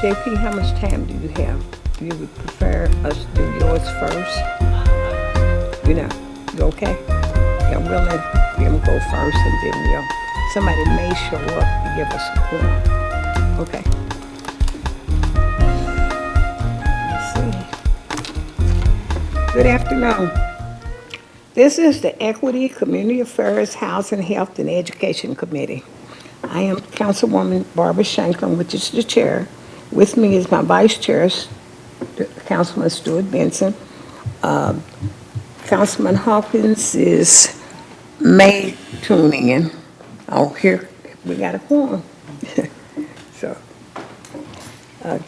JP, how much time do you have? You would prefer us to do yours first? You know, you okay? Yeah, we'll let him go first and then somebody may show up to give us a quorum. Okay. Let's see. Good afternoon. This is the Equity, Community Affairs, Housing, Health, and Education Committee. I am Councilwoman Barbara Shanklin, which is the chair. With me is my vice chair, Councilman Stuart Benson. Councilman Hawkins may tuning in. Oh, here, we got a quorum. So,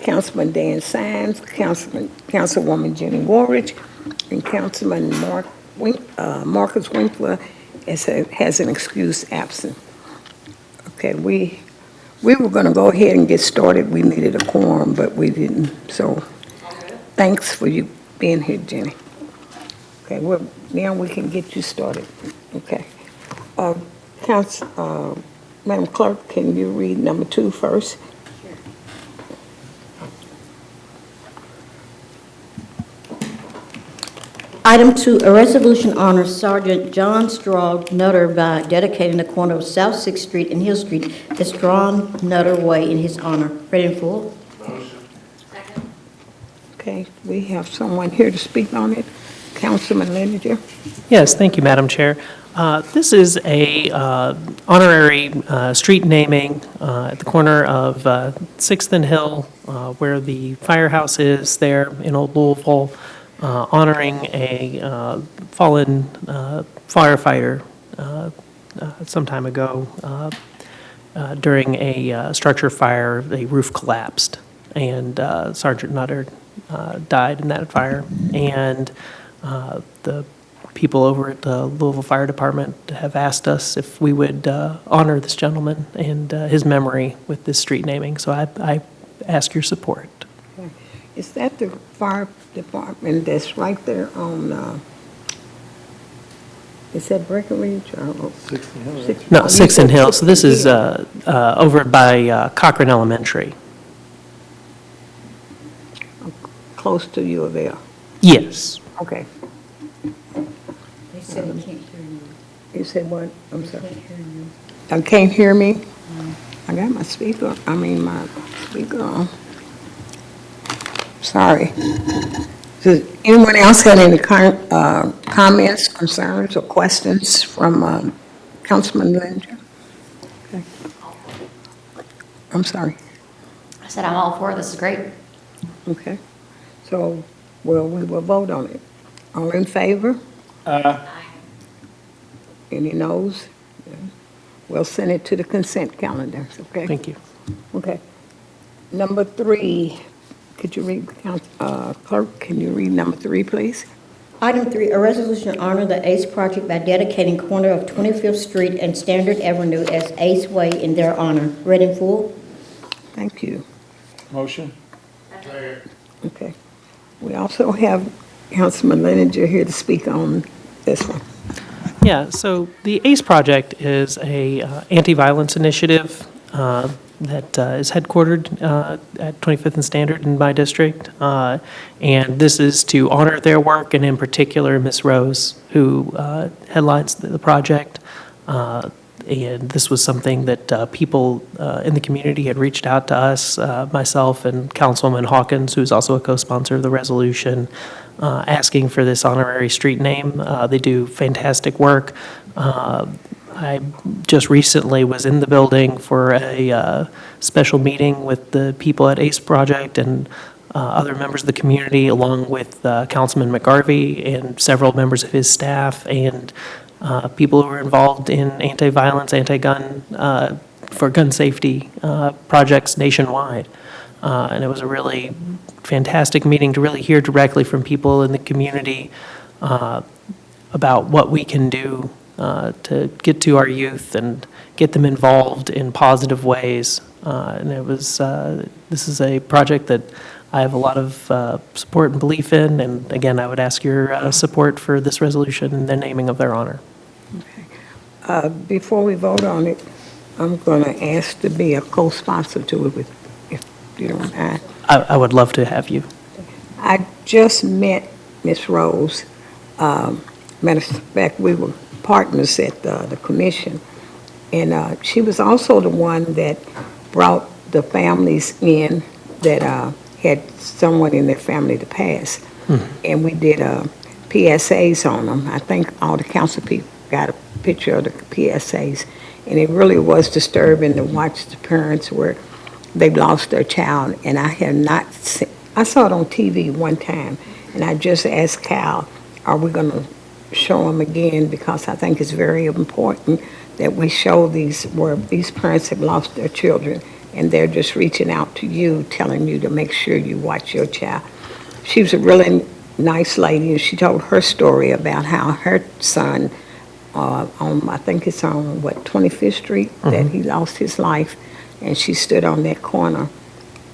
Councilman Dan Symes, Councilwoman Jenny Warridge, and Councilman Marcus Winkler has an excused absence. Okay, we were going to go ahead and get started. We needed a quorum, but we didn't. So, thanks for you being here, Jenny. Okay, well, now we can get you started. Okay. Madam Clerk, can you read number 2 first? Item 2, a resolution honors Sergeant John Straub Nutter by dedicating the corner of South 6th Street and Hill Street as Straub Nutter Way in his honor. Read in full. Motion. Second. Okay, we have someone here to speak on it. Councilman Linenger. Yes, thank you, Madam Chair. This is a honorary street naming at the corner of 6th and Hill, where the firehouse is there in Old Louisville, honoring a fallen firefighter some time ago. During a structure fire, the roof collapsed, and Sergeant Nutter died in that fire. And the people over at the Louisville Fire Department have asked us if we would honor this gentleman and his memory with this street naming. So I ask your support. Okay. Is that the fire department that's right there on, is that Breckenridge or? 60 Hill. No, 6th and Hill. So this is over by Cochran Elementary. Close to U of L. Yes. Okay. They said they can't hear you. You said what? I'm sorry. Can't hear you. I can't hear me? I got my speaker on. Sorry. Does anyone else have any comments, concerns, or questions from Councilman Linder? Okay. I'm sorry. I said I'm all for it. This is great. Okay. So, well, we will vote on it. All in favor? Any noes? Yeah. We'll send it to the consent calendar, okay? Thank you. Okay. Number 3, could you read, Clerk, can you read number 3, please? Item 3, a resolution honor the ACE project by dedicating corner of 25th Street and Standard Avenue as ACE Way in their honor. Read in full. Thank you. Motion. Okay. We also have Councilman Leninger here to speak on this one. Yeah, so the ACE project is a anti-violence initiative that is headquartered at 25th and Standard in my district. And this is to honor their work, and in particular, Ms. Rose, who headlines the project. And this was something that people in the community had reached out to us, myself and Councilwoman Hawkins, who's also a co-sponsor of the resolution, asking for this honorary street name. They do fantastic work. I just recently was in the building for a special meeting with the people at ACE Project and other members of the community, along with Councilman McGarvey and several members of his staff, and people who are involved in anti-violence, anti-gun, for gun safety projects nationwide. And it was a really fantastic meeting to really hear directly from people in the community about what we can do to get to our youth and get them involved in positive ways. And it was, this is a project that I have a lot of support and belief in, and again, I would ask your support for this resolution and the naming of their honor. Okay. Before we vote on it, I'm going to ask to be a co-sponsor to it, if you don't mind. I would love to have you. I just met Miss Rose. Matter of fact, we were partners at the commission. And she was also the one that brought the families in that had someone in their family to pass. And we did PSAs on them. I think all the council people got a picture of the PSAs. And it really was disturbing to watch the parents where they lost their child. And I have not seen, I saw it on TV one time, and I just asked Cal, are we going to show them again? Because I think it's very important that we show these, where these parents have lost their children, and they're just reaching out to you, telling you to make sure you watch your child. She was a really nice lady, and she told her story about how her son, on, I think it's on, 25th Street, that he lost his life, and she stood on that corner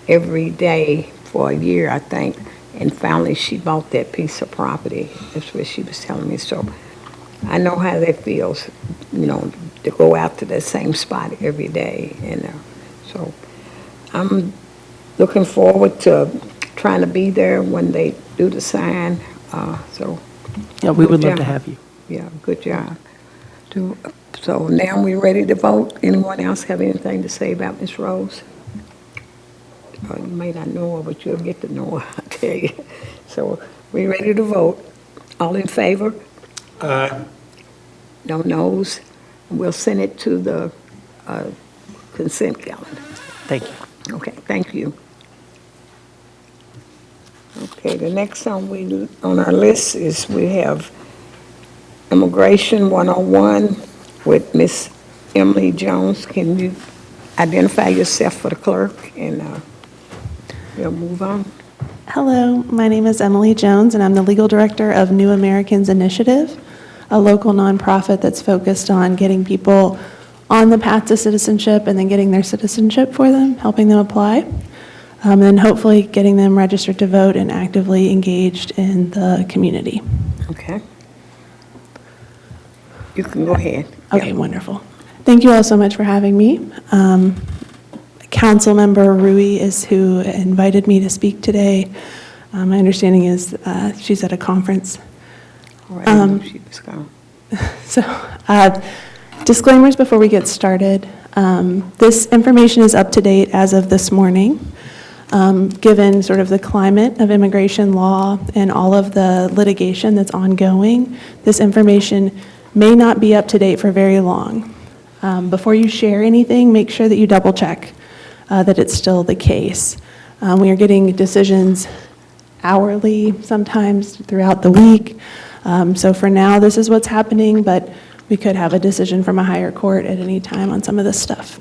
every day for a year, I think, and finally she bought that piece of property. That's what she was telling me. So I know how that feels, you know, to go out to that same spot every day. And so I'm looking forward to trying to be there when they do the sign. So Yeah, we would good love to job. have you. Yeah, good job. So now we ready to vote? Anyone else have anything to say about Ms. Rose? You may not know her, but you'll get to know her, I tell you. So we ready to vote? All in favor? No noes? We'll send it to the consent calendar. Thank you. Okay, thank you. Okay, the next on our list is we have Immigration 101 with Miss Emily Jones. Can you identify yourself for the clerk and we'll move on? Hello, my name is Emily Jones, and I'm the legal director of New Americans Initiative, a local nonprofit that's focused on getting people on the path to citizenship and then getting their citizenship for them, helping them apply, and then hopefully getting them registered to vote and actively engaged in the community. Okay. You can go ahead. Okay, Yeah. wonderful. Thank you all so much for having me. Councilmember Rui is who invited me to speak today. My understanding is she's at a conference. All right, I know she was gone. So, disclaimers before we get started. This information is up to date as of this morning. Given sort of the climate of immigration law and all of the litigation that's ongoing, this information may not be up to date for very long. Before you share anything, make sure that you double check that it's still the case. We are getting decisions hourly, sometimes throughout the week. So for now, this is what's happening, but we could have a decision from a higher court at any time on some of this stuff.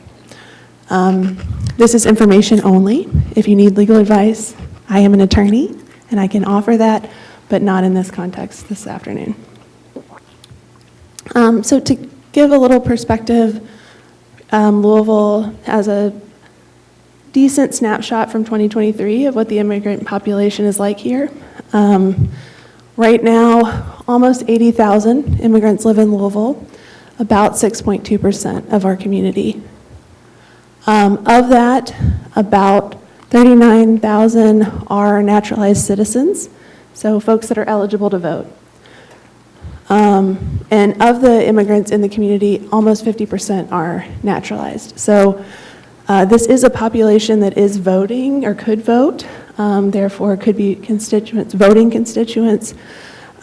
This is information only. If you need legal advice, I am an attorney, and I can offer that, but not in this context this afternoon. So to give a little perspective, Louisville has a decent snapshot from 2023 of what the immigrant population is like here. Right now, almost 80,000 immigrants live in Louisville, about 6.2% of our community. Of that, about 39,000 are naturalized citizens, so folks that are eligible to vote. And of the immigrants in the community, almost 50% are naturalized. So this is a population that is voting or could vote, therefore could be constituents, voting constituents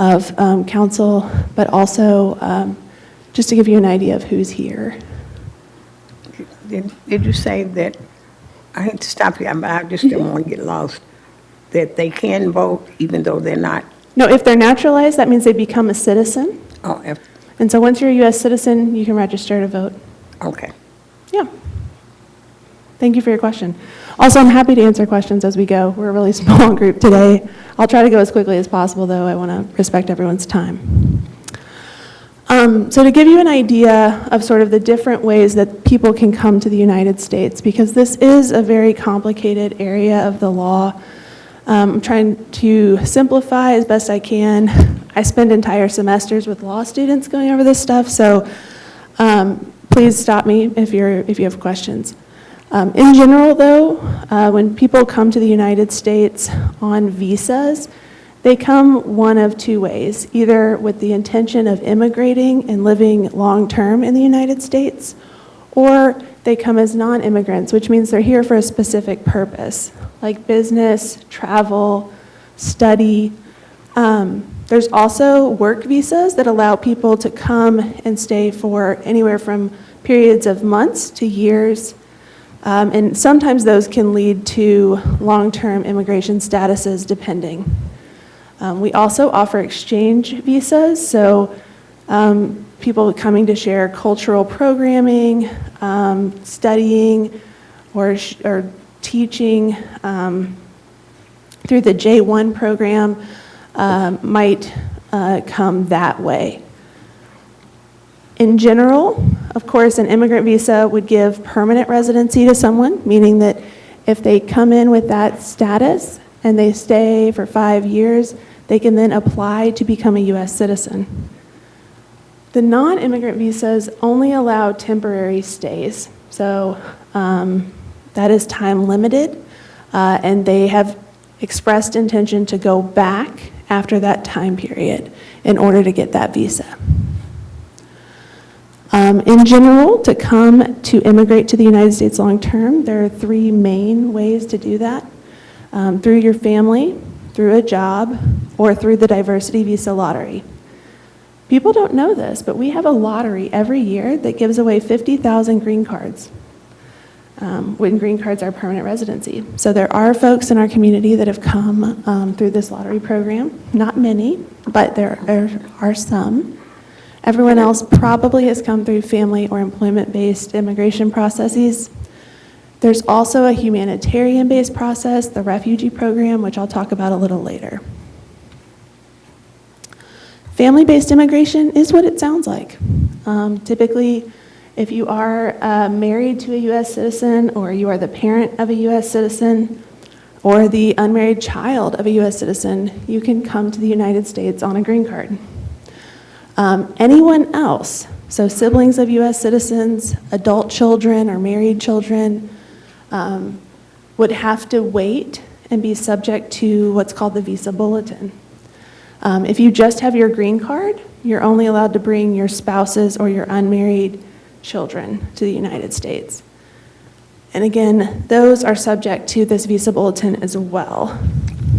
of council, but also just to give you an idea of who's here. Did you say that, I hate to stop you, but I just didn't want to get lost, that they can vote even though they're not? No, if they're naturalized, that means they become a citizen. Oh, And so once you're a U.S. citizen, you can register to vote. okay. Yeah. Thank you for your question. Also, I'm happy to answer questions as we go. We're a really small group today. I'll try to go as quickly as possible, though. I want to respect everyone's time. So to give you an idea of sort of the different ways that people can come to the United States, because this is a very complicated area of the law, I'm trying to simplify as best I can. I spend entire semesters with law students going over this stuff, so please stop me if you have questions. In general, though, when people come to the United States on visas, they come one of two ways, either with the intention of immigrating and living long-term in the United States, or they come as non-immigrants, which means they're here for a specific purpose, like business, travel, study. There's also work visas that allow people to come and stay for anywhere from periods of months to years. And sometimes those can lead to long-term immigration statuses, depending. We also offer exchange visas, so people coming to share cultural programming, studying, or teaching through the J1 program might come that way. In general, of course, an immigrant visa would give permanent residency to someone, meaning that if they come in with that status and they stay for 5 years, they can then apply to become a U.S. citizen. The non-immigrant visas only allow temporary stays, so that is time limited, and they have expressed intention to go back after that time period in order to get that visa. In general, to come to immigrate to the United States long-term, there are 3 main ways to do that. Through your family, through a job, or through the diversity visa lottery. People don't know this, but we have a lottery every year that gives away 50,000 green cards when green cards are permanent residency. So there are folks in our community that have come through this lottery program. Not many, but there are some. Everyone else probably has come through family or employment-based immigration processes. There's also a humanitarian-based process, the refugee program, which I'll talk about a little later. Family-based immigration is what it sounds like. Typically, if you are married to a U.S. citizen, or you are the parent of a U.S. citizen, or the unmarried child of a U.S. citizen, you can come to the United States on a green card. Anyone else, so siblings of U.S. citizens, adult children or married children, would have to wait and be subject to what's called the visa bulletin. If you just have your green card, you're only allowed to bring your spouses or your unmarried children to the United States. And again, those are subject to this visa bulletin as well.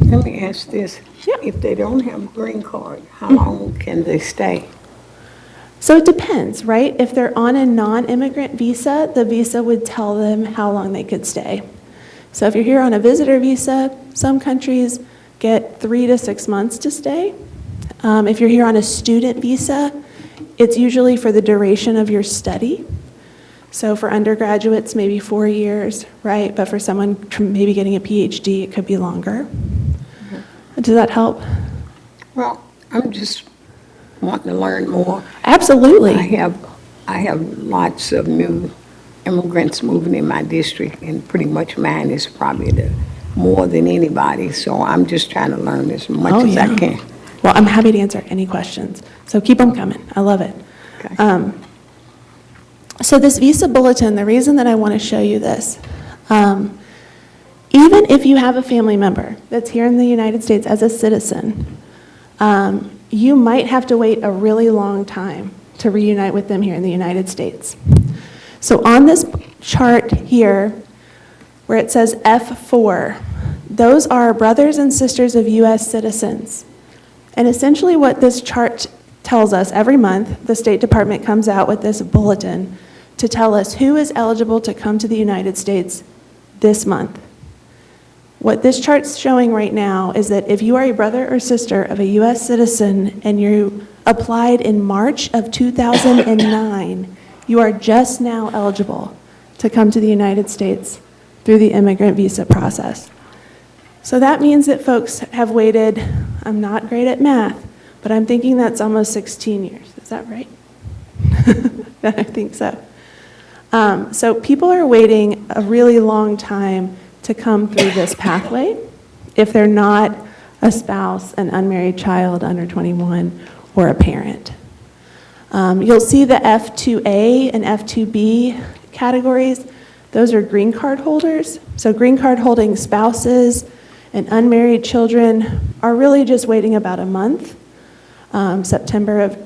Let me ask this. Yeah. If they don't have a green card, how long can they stay? So it depends, right? If they're on a non-immigrant visa, the visa would tell them how long they could stay. So if you're here on a visitor visa, some countries get 3 to 6 months to stay. If you're here on a student visa, it's usually for the duration of your study. So for undergraduates, maybe 4 years, right? But for someone maybe getting a PhD, it could be longer. Mm-hmm. Does that help? Well, I'm just wanting to learn more. Absolutely. I have lots of new immigrants moving in my district, and pretty much mine is probably the more than anybody. So I'm just trying to learn as much as I can. Well, I'm happy to answer any questions. So keep them coming. I love it. Okay. So this visa bulletin, the reason that I want to show you this, even if you have a family member that's here in the United States as a citizen, you might have to wait a really long time to reunite with them here in the United States. So on this chart here, where it says F4, those are brothers and sisters of U.S. citizens. And essentially what this chart tells us, every month, the State Department comes out with this bulletin to tell us who is eligible to come to the United States this month. What this chart's showing right now is that if you are a brother or sister of a U.S. citizen and you applied in March of 2009, you are just now eligible to come to the United States through the immigrant visa process. So that means that folks have waited, I'm not great at math, but I'm thinking that's almost 16 years. Is that right? I think so. So people are waiting a really long time to come through this pathway if they're not a spouse, an unmarried child under 21, or a parent. You'll see the F2A and F2B categories. those are green card holders. So green card holding spouses and unmarried children are really just waiting about a month, September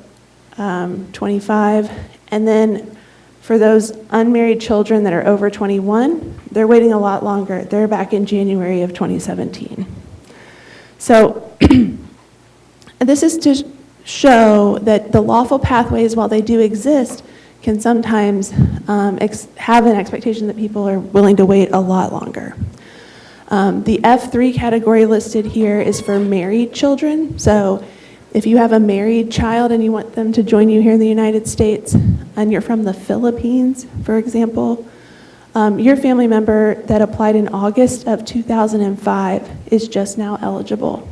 of 25. And then for those unmarried children that are over 21, they're waiting a lot longer. They're back in January of 2017. So this is to show that the lawful pathways, while they do exist, can sometimes have an expectation that people are willing to wait a lot longer. The F3 category listed here is for married children. So if you have a married child and you want them to join you here in the United States, and you're from the Philippines, for example, your family member that applied in August of 2005 is just now eligible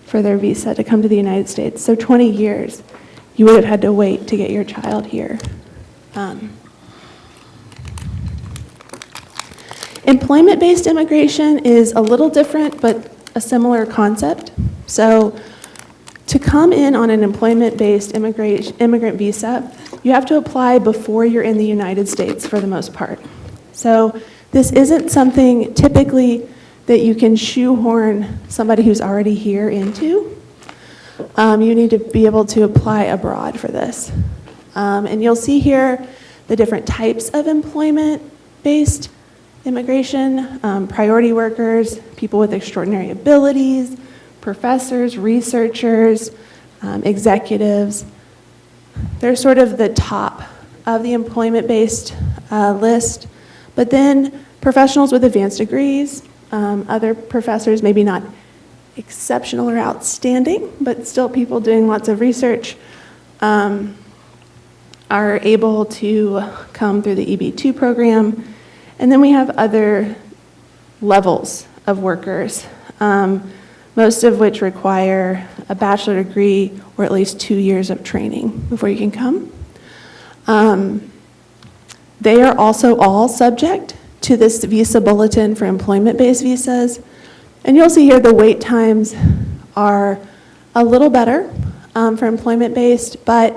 for their visa to come to the United States. So 20 years, you would have had to wait to get your child here. Employment-based immigration is a little different, but a similar concept. So to come in on an employment-based immigrant visa, you have to apply before you're in the United States for the most part. So this isn't something typically that you can shoehorn somebody who's already here into. You need to be able to apply abroad for this. And you'll see here the different types of employment-based immigration, priority workers, people with extraordinary abilities, professors, researchers, executives. They're sort of the top of the employment-based list. But then professionals with advanced degrees, other professors, maybe not exceptional or outstanding, but still people doing lots of research, are able to come through the EB-2 program. And then we have other levels of workers, most of which require a bachelor degree or at least 2 years of training before you can come. They are also all subject to this visa bulletin for employment-based visas. And you'll see here the wait times are a little better for employment-based, but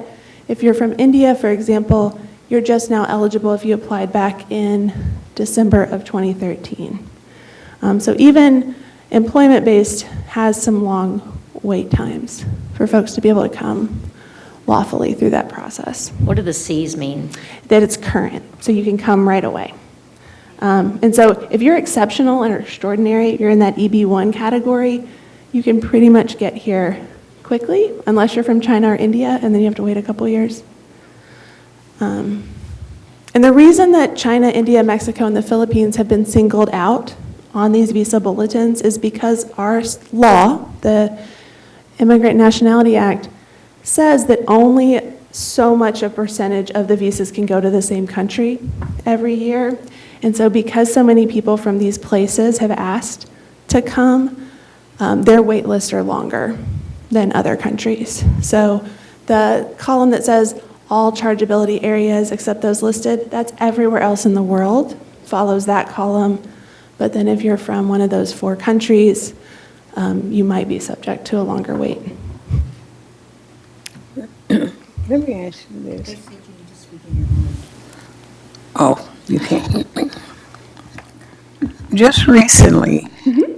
if you're from India, for example, you're just now eligible if you applied back in December of 2013. So even employment-based has some long wait times for folks to be able to come lawfully through that process. What do the Cs mean? That it's current, so you can come right away. And so if you're exceptional and extraordinary, if you're in that EB1 category, you can pretty much get here quickly, unless you're from China or India, and then you have to wait a couple years. And the reason that China, India, Mexico, and the Philippines have been singled out on these visa bulletins is because our law, the Immigrant Nationality Act, says that only so much a percentage of the visas can go to the same country every year. And so because so many people from these places have asked to come, their wait lists are longer than other countries. So the column that says all chargeability areas except those listed, that's everywhere else in the world, follows that column. But then if you're from one of those 4 countries, you might be subject to a longer wait. Let me ask you this. Oh, you can't. Just recently,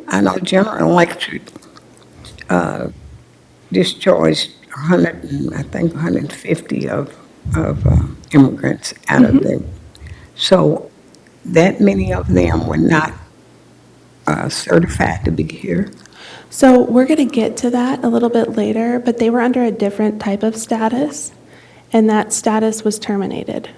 I know General Electric discharged 150 of immigrants out of there. So that many of them were not certified to be here. So we're going to get to that a little bit later, but they were under a different type of status, and that status was terminated.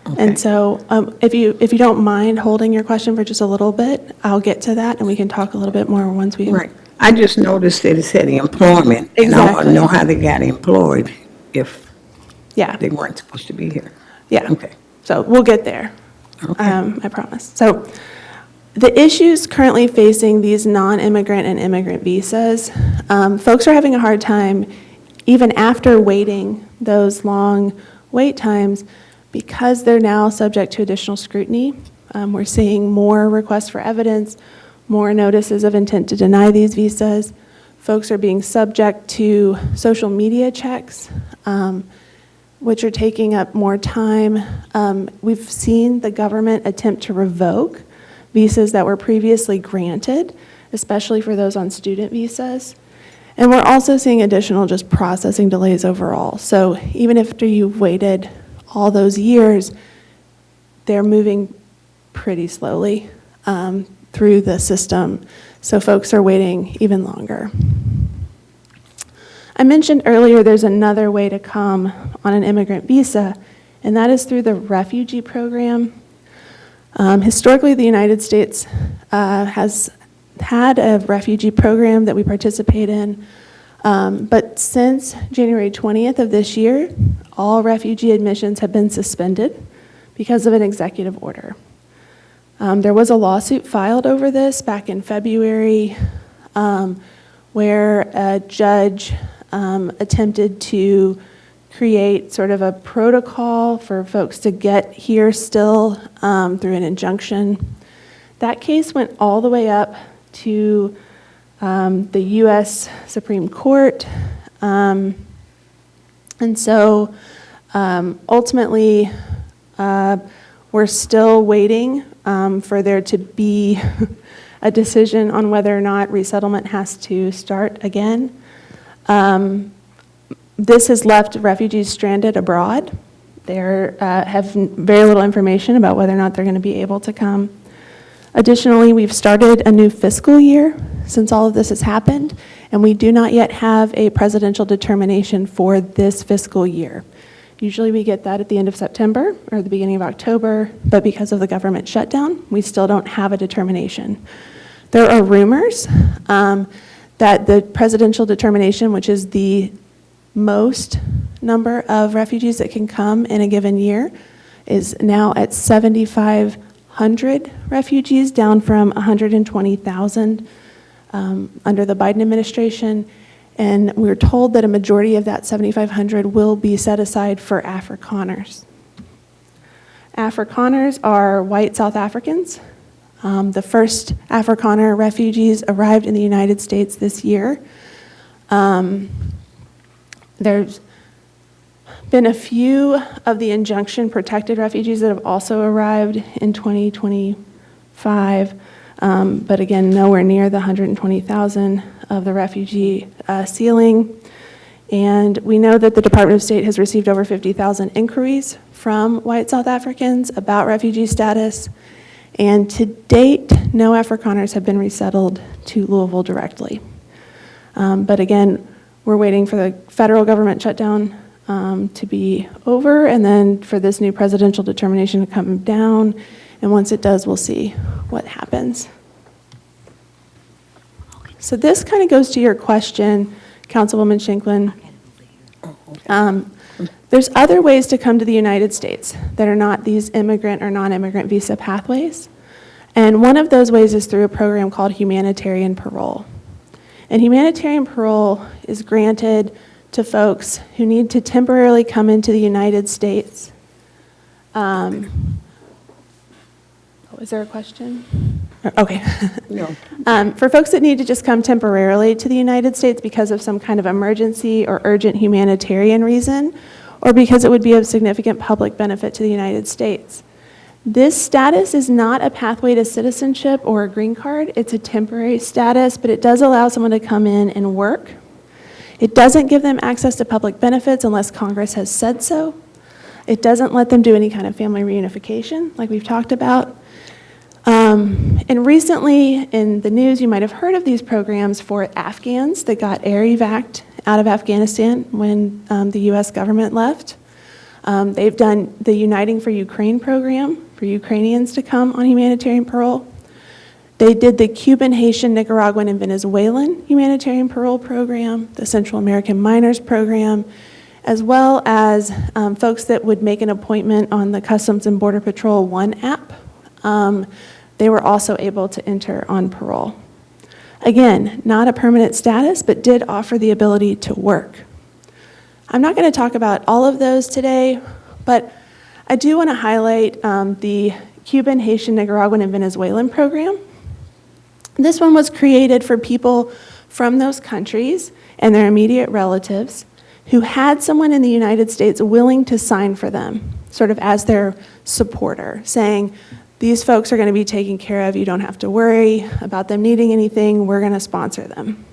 Okay. And so if you don't mind holding your question for just a little bit, I'll get to that, and we can talk a little bit more once we... Right. I just noticed that it said employment. And I want to Exactly. know how they got employed if Yeah, they weren't supposed to be here. yeah. Okay. So we'll get there, Okay. I promise. So the issues currently facing these non-immigrant and immigrant visas, folks are having a hard time, even after waiting those long wait times, because they're now subject to additional scrutiny. We're seeing more requests for evidence, more notices of intent to deny these visas. Folks are being subject to social media checks. which are taking up more time. We've seen the government attempt to revoke visas that were previously granted, especially for those on student visas. And we're also seeing additional just processing delays overall. So even after you've waited all those years, they're moving pretty slowly through the system. So folks are waiting even longer. I mentioned earlier there's another way to come on an immigrant visa, and that is through the refugee program. Historically, the United States has had a refugee program that we participate in, but since January 20th of this year, all refugee admissions have been suspended because of an executive order. There was a lawsuit filed over this back in February where a judge attempted to create sort of a protocol for folks to get here still through an injunction. That case went all the way up to the U.S. Supreme Court. And so ultimately, we're still waiting for there to be a decision on whether or not resettlement has to start again. This has left refugees stranded abroad. They have very little information about whether or not they're going to be able to come. Additionally, we've started a new fiscal year since all of this has happened, and we do not yet have a presidential determination for this fiscal year. Usually we get that at the end of September or the beginning of October, but because of the government shutdown, we still don't have a determination. There are rumors that the presidential determination, which is the most number of refugees that can come in a given year, is now at 7,500 refugees, down from 120,000 under the Biden administration. And we're told that a majority of that 7,500 will be set aside for Afrikaners. Afrikaners are white South Africans. The first Afrikaner refugees arrived in the United States this year. There's been a few of the injunction-protected refugees that have also arrived in 2025, but again, nowhere near the 120,000 of the refugee ceiling. And we know that the Department of State has received over 50,000 inquiries from white South Africans about refugee status. And to date, no Afrikaners have been resettled to Louisville directly. But again, we're waiting for the federal government shutdown to be over, and then for this new presidential determination to come down. And once it does, we'll see what happens. So this kind of goes to your question, Councilwoman Shanklin. There's other ways to come to the United States that are not these immigrant or non-immigrant visa pathways. And one of those ways is through a program called humanitarian parole. And humanitarian parole is granted to folks who need to temporarily come into the United States. Is there a question? Okay. No. For folks that need to just come temporarily to the United States because of some kind of emergency or urgent humanitarian reason, or because it would be of significant public benefit to the United States. This status is not a pathway to citizenship or a green card. It's a temporary status, but it does allow someone to come in and work. It doesn't give them access to public benefits unless Congress has said so. It doesn't let them do any kind of family reunification, like we've talked about. And recently in the news, you might have heard of these programs for Afghans that got air evac'd out of Afghanistan when the U.S. government left. They've done the Uniting for Ukraine program for Ukrainians to come on humanitarian parole. They did the Cuban, Haitian, Nicaraguan, and Venezuelan humanitarian parole program, the Central American Minors program, as well as folks that would make an appointment on the Customs and Border Patrol One app. They were also able to enter on parole. Again, not a permanent status, but did offer the ability to work. I'm not going to talk about all of those today, but I do want to highlight the Cuban, Haitian, Nicaraguan, and Venezuelan program. This one was created for people from those countries and their immediate relatives who had someone in the United States willing to sign for them, sort of as their supporter, saying, these folks are going to be taken care of. You don't have to worry about them needing anything. We're going to sponsor them.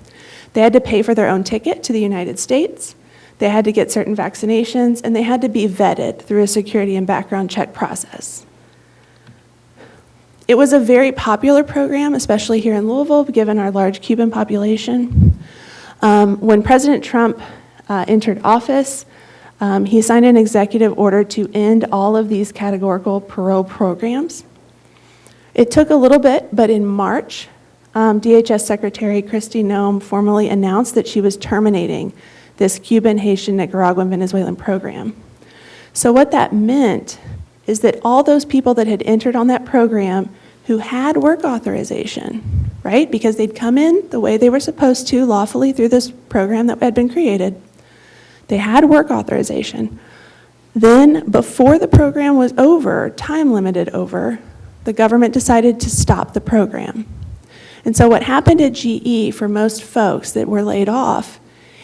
They had to pay for their own ticket to the United States. They had to get certain vaccinations, and they had to be vetted through a security and background check process. It was a very popular program, especially here in Louisville, given our large Cuban population. When President Trump entered office, he signed an executive order to end all of these categorical parole programs. It took a little bit, but in March, DHS Secretary Kristi Noem formally announced that she was terminating this Cuban, Haitian, Nicaraguan, Venezuelan program. So what that meant is that all those people that had entered on that program who had work authorization, right, because they'd come in the way they were supposed to lawfully through this program that had been created, they had work authorization. Then, before the program was over, time limited over, the government decided to stop the program. And so what happened at GE for most folks that were laid off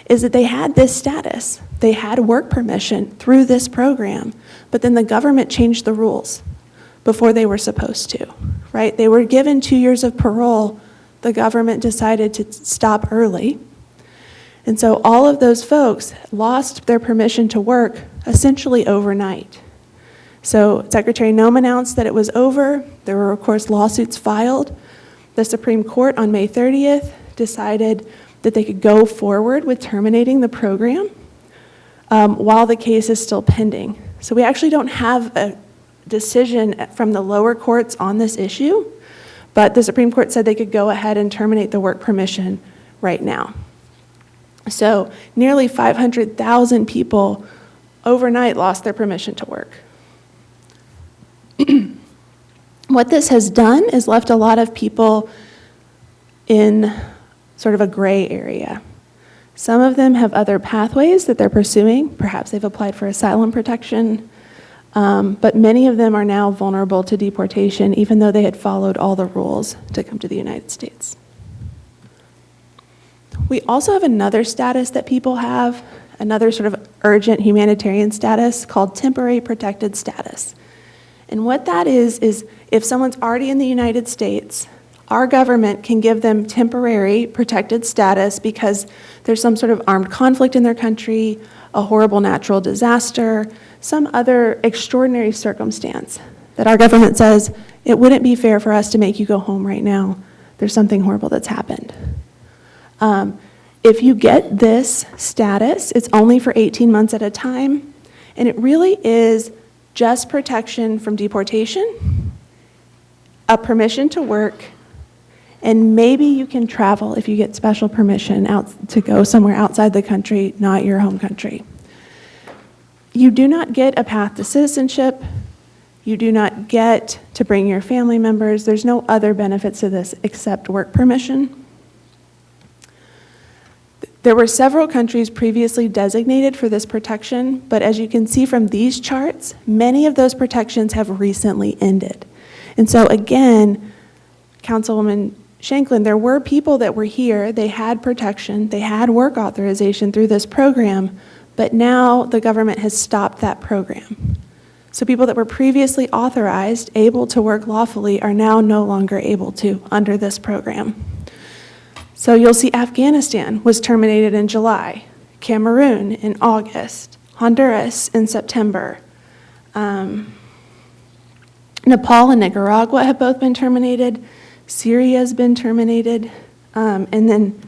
is that they had this status. They had work permission through this program, but then the government changed the rules before they were supposed to, right? They were given 2 years of parole. The government decided to stop early. And so all of those folks lost their permission to work essentially overnight. So Secretary Noem announced that it was over. There were, of course, lawsuits filed. The Supreme Court on May 30th decided that they could go forward with terminating the program while the case is still pending. So we actually don't have a decision from the lower courts on this issue, but the Supreme Court said they could go ahead and terminate the work permission right now. So nearly 500,000 people overnight lost their permission to work. What this has done is left a lot of people in sort of a gray area. Some of them have other pathways that they're pursuing. Perhaps they've applied for asylum protection, but many of them are now vulnerable to deportation, even though they had followed all the rules to come to the United States. We also have another status that people have, another sort of urgent humanitarian status called temporary protected status. And what that is if someone's already in the United States, our government can give them temporary protected status because there's some sort of armed conflict in their country, a horrible natural disaster, some other extraordinary circumstance that our government says, it wouldn't be fair for us to make you go home right now. There's something horrible that's happened. If you get this status, it's only for 18 months at a time, and it really is just protection from deportation, a permission to work, and maybe you can travel if you get special permission out to go somewhere outside the country, not your home country. You do not get a path to citizenship. You do not get to bring your family members. There's no other benefits to this except work permission. There were several countries previously designated for this protection, but as you can see from these charts, many of those protections have recently ended. And so again, Councilwoman Shanklin, there were people that were here, they had protection, they had work authorization through this program, but now the government has stopped that program. So people that were previously authorized, able to work lawfully, are now no longer able to under this program. So you'll see Afghanistan was terminated in July, Cameroon in August, Honduras in September. Nepal and Nicaragua have both been terminated. Syria has been terminated. And then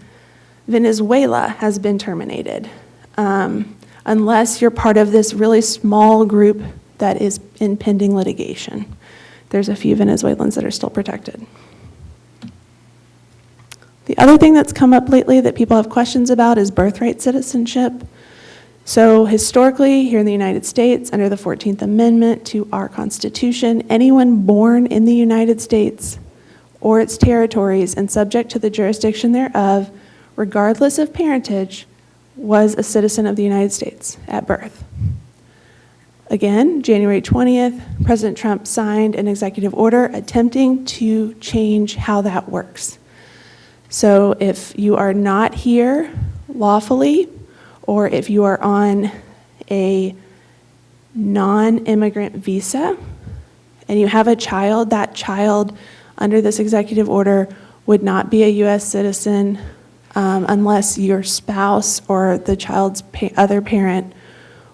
Venezuela has been terminated, unless you're part of this really small group that is in pending litigation. There's a few Venezuelans that are still protected. The other thing that's come up lately that people have questions about is birthright citizenship. So historically, here in the United States, under the 14th Amendment to our Constitution, anyone born in the United States or its territories and subject to the jurisdiction thereof, regardless of parentage, was a citizen of the United States at birth. Again, January 20th, President Trump signed an executive order attempting to change how that works. So if you are not here lawfully, or if you are on a non-immigrant visa and you have a child, that child under this executive order would not be a U.S. citizen unless your spouse or the child's other parent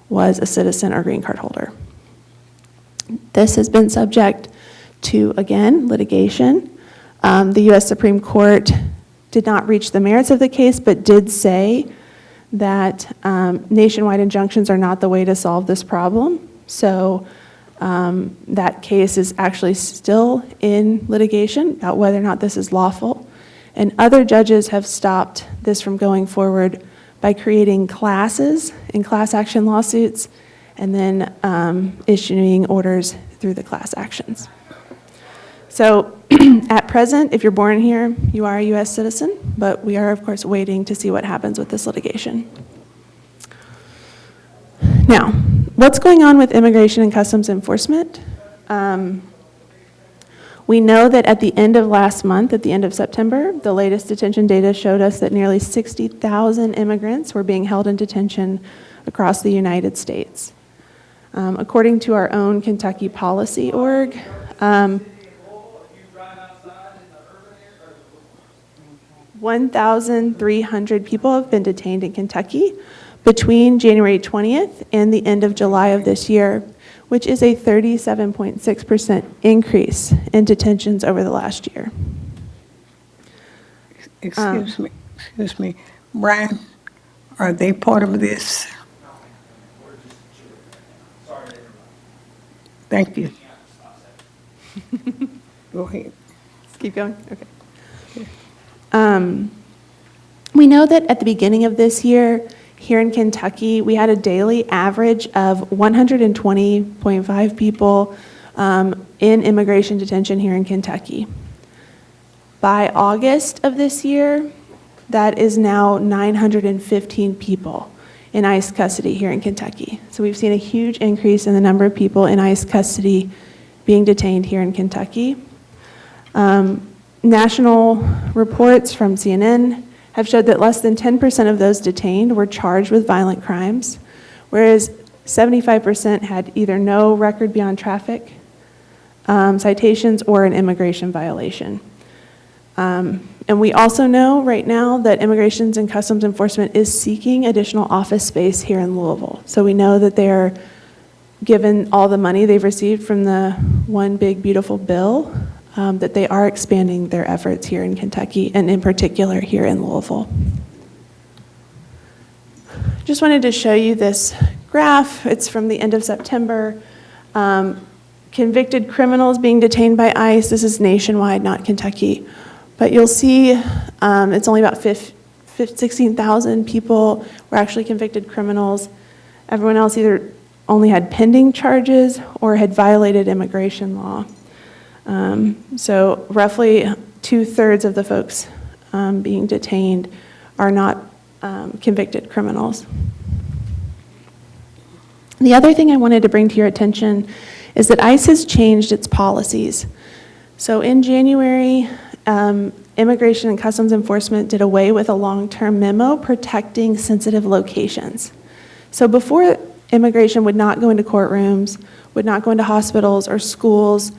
was a citizen or green card holder. This has been subject to, again, litigation. The U.S. Supreme Court did not reach the merits of the case, but did say that nationwide injunctions are not the way to solve this problem. So that case is actually still in litigation about whether or not this is lawful. And other judges have stopped this from going forward by creating classes in class action lawsuits and then issuing orders through the class actions. So at present, if you're born here, you are a U.S. citizen, but we are, of course, waiting to see what happens with this litigation. Now, what's going on with Immigration and Customs Enforcement? We know that at the end of last month, at the end of September, the latest detention data showed us that nearly 60,000 immigrants were being held in detention across the United States. According to our own Kentucky policy org, 1,300 people have been detained in Kentucky between January 20th and the end of July of this year, which is a 37.6% increase in detentions over the last year. Excuse me. Brian, are they part of this? Thank you. Go ahead. Let's keep going? Okay. We know that at the beginning of this year, here in Kentucky, we had a daily average of 120.5 people in immigration detention here in Kentucky. By August of this year, that is now 915 people in ICE custody here in Kentucky. So we've seen a huge increase in the number of people in ICE custody being detained here in Kentucky. National reports from CNN have showed that less than 10% of those detained were charged with violent crimes, whereas 75% had either no record beyond traffic citations or an immigration violation. And we also know right now that Immigration and Customs Enforcement is seeking additional office space here in Louisville. So we know that they're, given all the money they've received from the One Big Beautiful Bill, that they are expanding their efforts here in Kentucky, and in particular here in Louisville. Just wanted to show you this graph. It's from the end of September. Convicted criminals being detained by ICE. This is nationwide, not Kentucky. But you'll see it's only about 16,000 people were actually convicted criminals. Everyone else either only had pending charges or had violated immigration law. So roughly 2/3 of the folks being detained are not convicted criminals. The other thing I wanted to bring to your attention is that ICE has changed its policies. So in January, Immigration and Customs Enforcement did away with a long-term memo protecting sensitive locations. So before, immigration would not go into courtrooms, would not go into hospitals or schools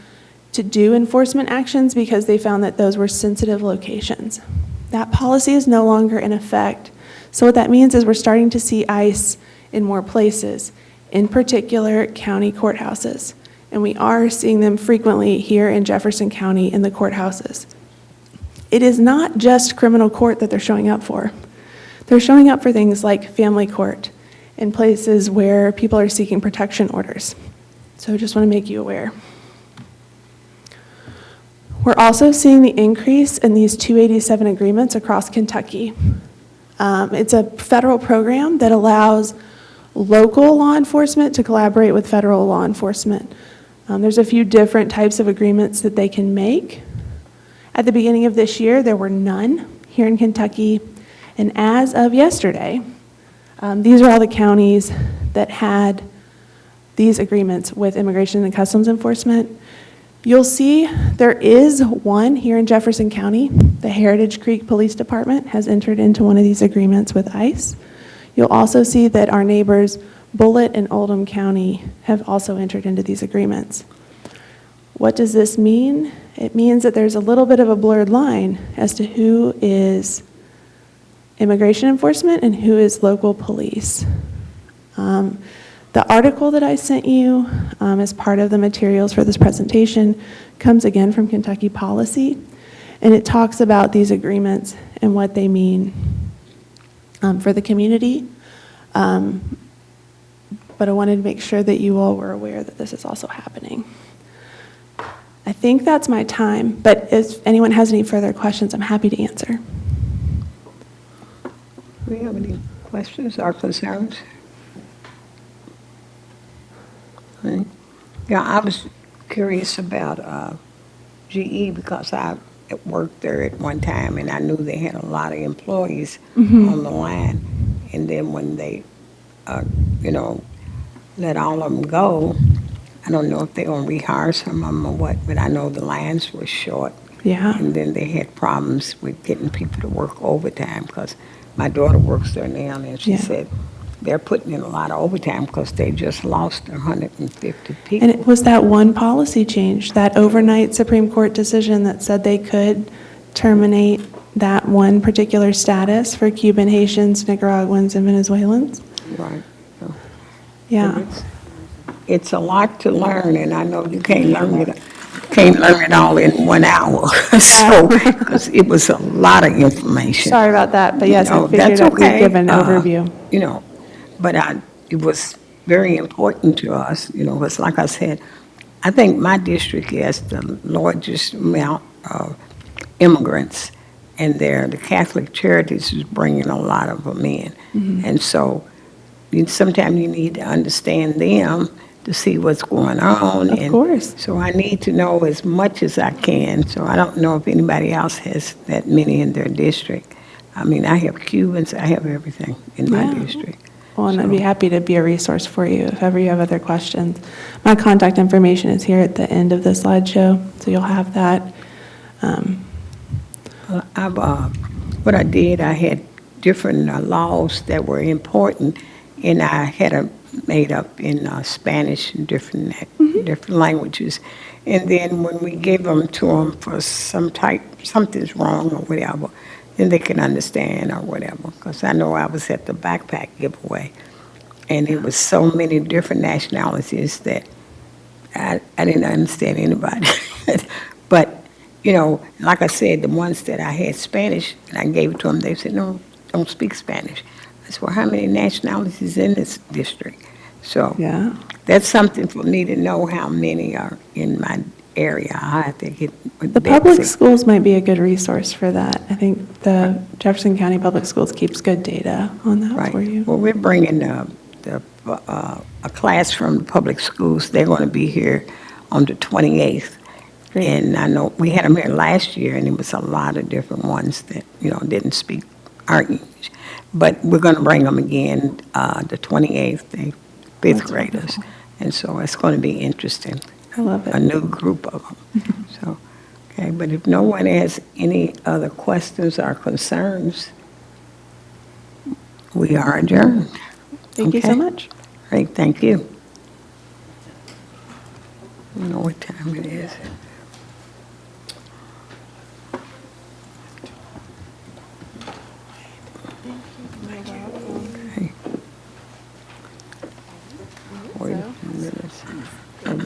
to do enforcement actions because they found that those were sensitive locations. That policy is no longer in effect. So what that means is we're starting to see ICE in more places, in particular county courthouses. And we are seeing them frequently here in Jefferson County in the courthouses. It is not just criminal court that they're showing up for. They're showing up for things like family court in places where people are seeking protection orders. So just want to make you aware. We're also seeing the increase in these 287 agreements across Kentucky. It's a federal program that allows local law enforcement to collaborate with federal law enforcement. There's a few different types of agreements that they can make. At the beginning of this year, there were none here in Kentucky. And as of yesterday, these are all the counties that had these agreements with Immigration and Customs Enforcement. You'll see there is one here in Jefferson County. The Heritage Creek Police Department has entered into one of these agreements with ICE. You'll also see that our neighbors, Bullitt and Oldham County, have also entered into these agreements. What does this mean? It means that there's a little bit of a blurred line as to who is immigration enforcement and who is local police. The article that I sent you as part of the materials for this presentation comes again from Kentucky Policy, and it talks about these agreements and what they mean for the community. But I wanted to make sure that you all were aware that this is also happening. I think that's my time, but if anyone has any further questions, I'm happy to answer. Do we have any questions or concerns? Okay. Yeah, I was curious about GE because I worked there at one time and I knew they had a lot of employees on the line. And then when they, let all of them go, I don't know if they're going to rehire some of them or what, but I know the lines were short. Yeah. And then they had problems with getting people to work overtime because my daughter works there now and she Yeah. said they're putting in a lot of overtime because they just lost 150 people. And it was that one policy change, that overnight Supreme Court decision that said they could terminate that one particular status for Cuban, Haitians, Nicaraguans, and Venezuelans. Right. So Yeah. it's a lot to learn, and I know you can't learn it all in 1 hour. So, because it was a lot of information. Sorry about that, but yes, I No, figured that's I would okay. give an overview. But it was very important to us, because like I said, I think my district has the largest amount of immigrants, and the Catholic Charities is bringing a lot of them in. And so sometimes you need to understand them to see what's going on. Of course. So I need to know as much as I can. So I don't know if anybody else has that many in their district. I mean, I have Cubans, I have everything in my Yeah. district. Well, and I'd So- be happy to be a resource for you if ever you have other questions. My contact information is here at the end of the slideshow, so you'll have that. What I did, I had different laws that were important, and I had them made up in Spanish and different languages. And then when we gave them to them for something's wrong or whatever, then they can understand or whatever. Because I know I was at the backpack giveaway, and it was so many different nationalities that I didn't understand anybody. But, like I said, the ones that I had Spanish, and I gave it to them, they said, no, don't speak Spanish. I said, well, how many nationalities in this district? So Yeah. that's something for me to know how many are in my area. I have to get with The public Betsy. schools might be a good resource for that. I think the Jefferson County Public Schools keeps good data on that Right. for you. Well, we're bringing a class from the public schools. They're going to be here on the 28th. Great. And I know we had them here last year, and it was a lot of different ones that, didn't speak our English. But we're going to bring them again the 28th, the fifth That's graders. wonderful. And so it's going to be interesting. I love A it. new group of them. So, okay, but if no one has any other questions or concerns, we are adjourned. Thank you so Okay. much. Great, thank you. I don't know what time it is. Okay. 40 minutes. I'm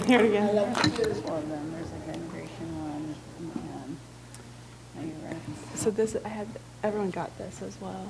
here again. Well, then there's like an immigration one, and, So everyone got this as well.